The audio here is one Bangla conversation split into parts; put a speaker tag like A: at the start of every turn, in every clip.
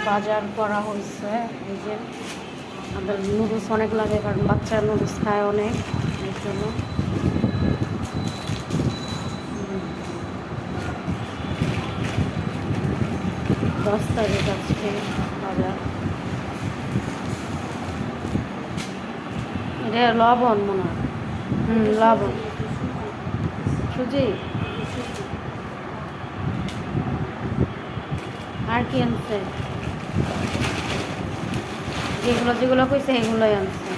A: বাজার করা হয়েছে। এই যে আমাদের নুডলস অনেক লাগে, কারণ বাচ্চা নুডলস খায় অনেক, এর জন্য 10 তারিখ আজকে বাজার। এটা লবণ মনে হয়, লবণ, সুজি, আর কি আনছে? যেগুলো যেগুলো কইছে এগুলোই আনছে।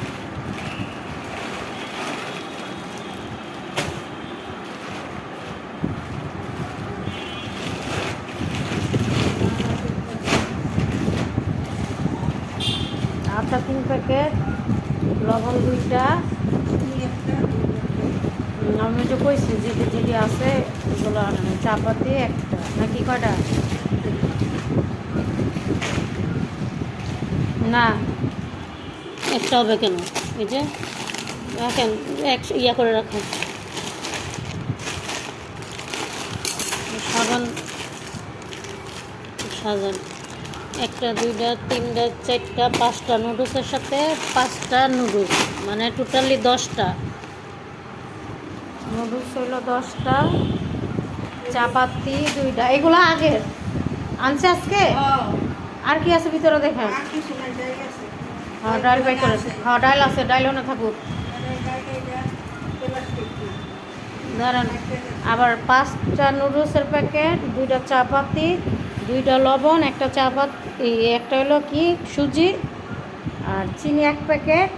A: আটা 3 প্যাকেট, লবণ 2টা, আমি যে কইছি যেটি যেটি আছে এগুলো আনেন। চাপাতি 1টা নাকি কয়টা? না, একটা হবে কেন? এই যে রাখেন, ইয়া করে রাখেন। সাবান, সাজান 1টা 2টা 3টা 4টা 5টা নুডলসের সাথে 5টা নুডলস, মানে টোটালি 10টা নুডলস হইল 10টা। চাপাতি 2টা, এগুলো আগের আনছে আজকে। আর কি আছে ভিতরে দেখেন? হ্যাঁ, ডাল প্যাক করেছে। হ্যাঁ, ডাল আছে, ডাইলও না থাকুক। ধরেন আবার 5টা নুডলসের প্যাকেট, 2টা চাপাতি, 2টা লবণ, 1টা চাপাতি, একটা হলো কি সুজি, আর চিনি 1 প্যাকেট,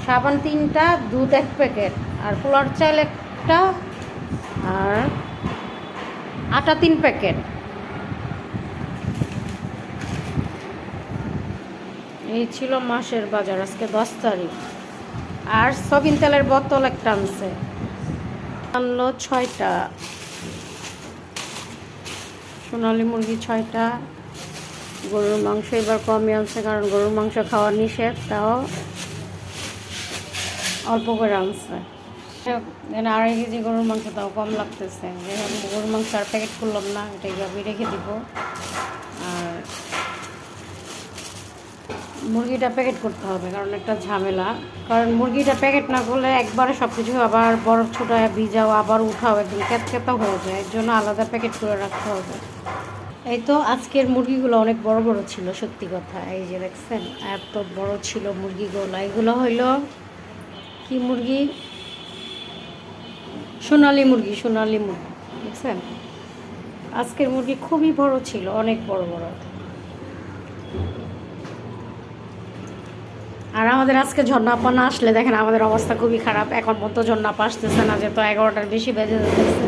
A: সাবান 3টা, দুধ 1 প্যাকেট, আর পোলার চাল 1টা, আর আটা 3 প্যাকেট। এই ছিল মাসের বাজার আজকে 10 তারিখ। আর সবিন তেলের বোতল 1টা আনছে, আনলো 6টা। সোনালি মুরগি 6টা। গরুর মাংস এবার কমই আনছে, কারণ গরুর মাংস খাওয়া নিষেধ, তাও অল্প করে আনছে। 2.5 কেজি গরুর মাংস, তাও কম লাগতেছে। গরুর মাংস আর প্যাকেট করলাম না, এটা এইভাবেই রেখে দিব। আর মুরগিটা প্যাকেট করতে হবে, কারণ একটা ঝামেলা, কারণ মুরগিটা প্যাকেট না করলে একবারে সব কিছু আবার বরফ ছোটায় ভিজাও, আবার উঠাও, একদম ক্যাতক্যাতা হয়ে যায়। এর জন্য আলাদা প্যাকেট করে রাখতে হবে। এই তো আজকের মুরগিগুলো অনেক বড় বড় ছিল, সত্যি কথা। এই যে দেখছেন, এত বড় ছিল মুরগিগুলো। এগুলো হইল কি মুরগি? সোনালি মুরগি, সোনালি মুরগি, দেখছেন? আজকের মুরগি খুবই বড় ছিল, অনেক বড় বড়। আর আমাদের আজকে ঝর্ণাপা না আসলে দেখেন আমাদের অবস্থা খুবই খারাপ। এখন পর্যন্ত ঝর্ণাপা আসতেছে না, যেহেতু 11টার বেশি বেজে যেতেছে।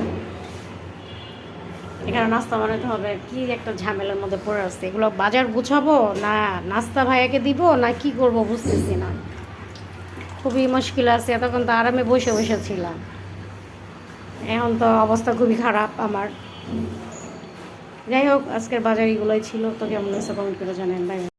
A: এখানে নাস্তা বানাতে হবে, কি একটা ঝামেলার মধ্যে পড়ে আসছে। এগুলো বাজার গুছাবো না নাস্তা ভাইয়াকে দিব, না কি করব বুঝতেছি না। খুবই মুশকিল আছে। এতক্ষণ তো আরামে বসে বসে ছিলাম, এখন তো অবস্থা খুবই খারাপ আমার। যাই হোক, আজকের বাজার এগুলোই ছিল। তো কেমন হয়েছে কমেন্ট করে জানেন। বাই।